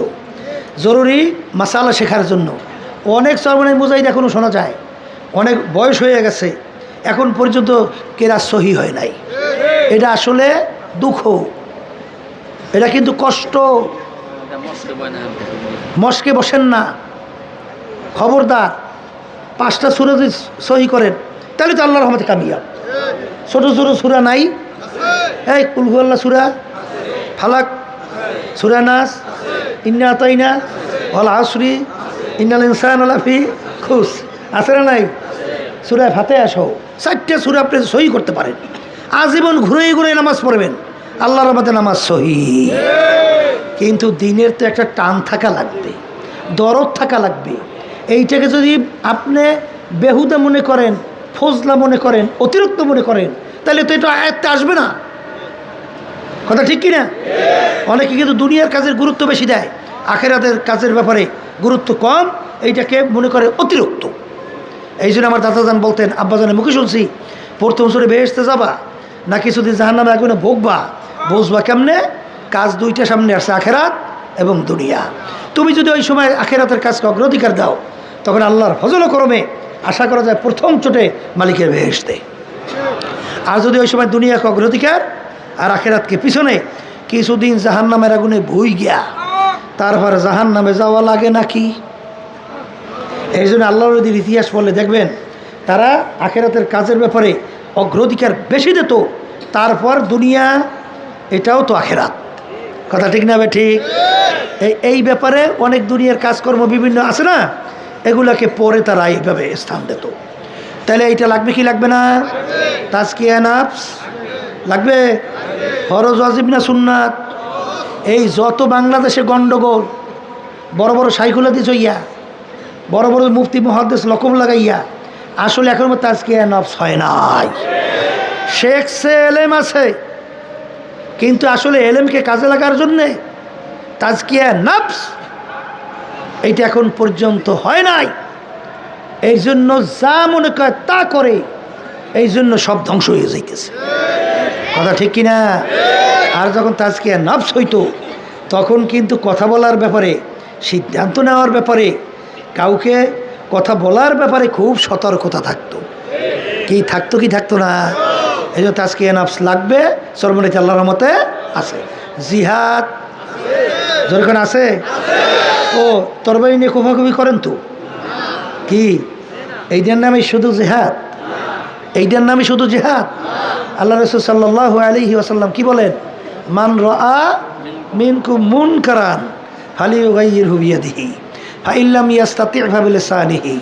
জরুরি মাসালা শেখার জন্য। অনেক চরমনাই মুজাহিদ এখনও শোনা যায়, অনেক বয়স হয়ে গেছে, এখন পর্যন্ত কেরাত সহি হয় নাই। এটা আসলে দুঃখ, এটা কিন্তু কষ্ট। মস্কে বসেন না, খবরদার। 5টা সূরা যদি সহি করেন তাহলে তো আল্লাহর রহমতে কামিয়াব। ছোটো ছোটো সূরা নাই? এই কুল হুয়াল্লাহ সূরা, ফালাক, সূরা নাস, ইন্না আতাইনা, ওয়াল আসরি, ইন্নাল ইনসানা লাফি খুস, আছে না নাই? সূরা ফাতিহা সহ 4টে সূরা আপনি সহি করতে পারেন, আজীবন ঘুরে ঘুরে নামাজ পড়বেন, আল্লাহর রহমতে নামাজ সহি। কিন্তু দিনের তো একটা টান থাকা লাগবে, দরদ থাকা লাগবে। এইটাকে যদি আপনি বেহুদা মনে করেন, ফজলা মনে করেন, অতিরিক্ত মনে করেন, তাহলে তো এটা আয়াত্তে আসবে না। কথা ঠিক কিনা? অনেকে কিন্তু দুনিয়ার কাজের গুরুত্ব বেশি দেয়, আখেরাতের কাজের ব্যাপারে গুরুত্ব কম, এইটাকে মনে করে অতিরিক্ত। এই জন্য আমার দাদাজান বলতেন, আব্বাজানের মুখে শুনছি, প্রথম সূরা বেহেশতে যাবা নাকি যদি জাহান্নামে আগুনে ভোগবা, বুঝবা কেমনে? কাজ দুইটা সামনে আসছে, আখেরাত এবং দুনিয়া। তুমি যদি ওই সময় আখেরাতের কাজকে অগ্রাধিকার দাও, তখন আল্লাহর ফজল করমে আশা করা যায় প্রথম চোটে মালিকের বেহেশতে। আর যদি ওই সময় দুনিয়াকে অগ্রাধিকার আর আখেরাতকে পিছনে, কিছুদিন জাহান্নামের আগুনে ভুই গিয়া তারপর জাহান্নামে যাওয়া লাগে নাকি? এই জন্য আল্লাহর নবীর ইতিহাস পড়লে দেখবেন তারা আখেরাতের কাজের ব্যাপারে অগ্রাধিকার বেশি দিত, তারপর দুনিয়া, এটাও তো আখেরাত। কথা ঠিক না? ঠিক। এই ব্যাপারে অনেক দুনিয়ার কাজকর্ম বিভিন্ন আছে না, এগুলাকে পরে তারা এইভাবে স্থান দিত। তাহলে এইটা লাগবে কি লাগবে না? তাজকিয়া নাফস লাগবে, ফরজ ওয়াজিব না সুন্নাত? এই যত বাংলাদেশে গন্ডগোল, বড় বড় শাইখুল হাদিস হইয়া, বড় বড় মুফতি মুহাদ্দিস লকব লাগাইয়া, আসলে এখনো তাজকিয়া নাফস হয় নাই। শেখ সে এলেম আছে, কিন্তু আসলে এলেমকে কাজে লাগার জন্যে তাজকিয়া নাফস এইটা এখন পর্যন্ত হয় নাই। এই জন্য যা মনে করে তা করে, এই জন্য সব ধ্বংস হয়ে যাইতেছে। কথা ঠিক কিনা? আর যখন তাজকিয়া নাফস হইতো, তখন কিন্তু কথা বলার ব্যাপারে, সিদ্ধান্ত নেওয়ার ব্যাপারে, কাউকে কথা বলার ব্যাপারে খুব সতর্কতা থাকতো। কি থাকতো কি থাকতো না? এই জন্য তাজকিয়া নাফস লাগবে। সর্বনীতি আল্লাহর রহমতে আছে। জিহাদ যখন আছে, ও তরবারি নিয়ে কোফাকুফি করেন তো কি? এইটার নামে শুধু জিহাদ, এইটার নামে শুধু জিহাদ। আল্লাহ রাসূল সাল্লাল্লাহু আলাইহি ওয়াসাল্লাম কি বলেন? মান রাআ মিনকুম মুনকারান ফালিয়ুগাইয়িরহু বিয়াদিহি ফাইল্লাম ইয়াস্তাতি' ফাবিলিসানিহি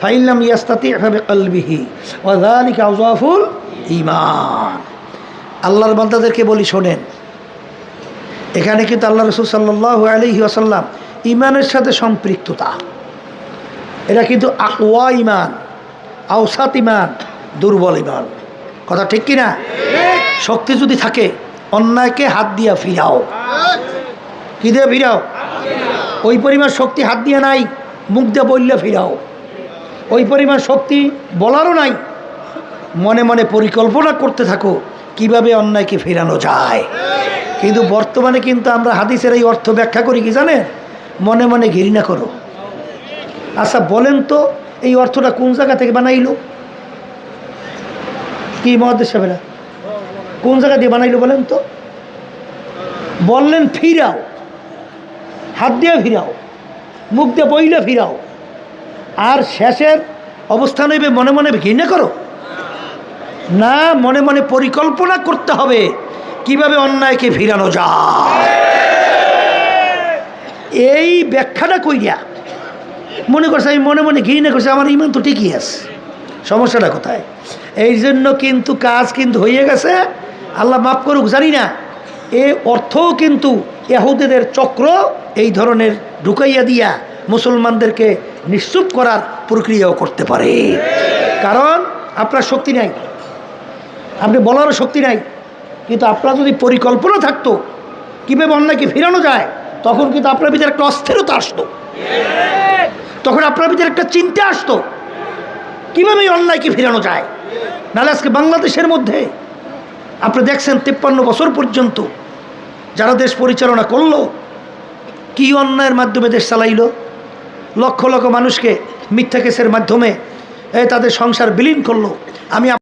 ফাইল্লাম ইয়াস্তাতি' ফাবিকলবিহি ওয়া যালিকা আযআফুল ঈমান। আল্লাহর বান্দাদেরকে বলি শোনেন, এখানে কিন্তু আল্লাহ রাসূল সাল্লাল্লাহু আলাইহি ওয়াসাল্লাম ইমানের সাথে সম্পৃক্ততা, এটা কিন্তু আকওয়া ইমান, আওসাত ইমান, দুর্বল ইমান। কথা ঠিক কিনা? শক্তি যদি থাকে, অন্যায়কে হাত দিয়া ফিরাও। কি দিয়ে ফিরাও? ওই পরিমাণ শক্তি হাত দিয়ে নাই, মুখ দিয়ে বললে ফিরাও। ওই পরিমাণ শক্তি বলারও নাই, মনে মনে পরিকল্পনা করতে থাকো কিভাবে অন্যায়কে ফেরানো যায়। কিন্তু বর্তমানে কিন্তু আমরা হাদিসের এই অর্থ ব্যাখ্যা করি কি জানেন? মনে মনে ঘৃণা করো। আচ্ছা বলেন তো, এই অর্থটা কোন জায়গা থেকে বানাইলো? কি মহাদেশ সাহেবেরা, কোন জায়গা দিয়ে বানাইলো বলেন তো? বললেন ফিরাও, হাত দিয়ে ফিরাও, মুখ দিয়ে বইলে ফিরাও, আর শেষের অবস্থান হইবে মনে মনে ঘৃণা করো না, মনে মনে পরিকল্পনা করতে হবে কিভাবে অন্যায়কে ফিরানো যায়। এই ব্যাখ্যাটা কইরা মনে করছে আমি মনে মনে ঘৃণা করছি, আমার ইমান তো ঠিকই আছে, সমস্যাটা কোথায়? এই জন্য কিন্তু কাজ কিন্তু হয়ে গেছে, আল্লাহ মাফ করুক জানি না। এ অর্থও কিন্তু ইহুদিদের চক্র এই ধরনের ঢুকাইয়া দিয়া মুসলমানদেরকে নিশ্চুপ করার প্রক্রিয়াও করতে পারে। কারণ আপনার শক্তি নাই, আপনি বলারও শক্তি নাই, কিন্তু আপনার যদি পরিকল্পনা থাকতো কীভাবে অন্যায়কে ফিরানো যায়, তখন কিন্তু আপনার ভিতরে একটা অস্থিরতা আসতো, তখন আপনার ভিতরে একটা চিন্তা আসতো কীভাবে এই অন্যায়কে ফিরানো যায়। নাহলে আজকে বাংলাদেশের মধ্যে আপনি দেখছেন 53 বছর পর্যন্ত যারা দেশ পরিচালনা করলো, কি অন্যায়ের মাধ্যমে দেশ চালাইলো, লক্ষ লক্ষ মানুষকে মিথ্যা কেসের মাধ্যমে তাদের সংসার বিলীন করলো। আমি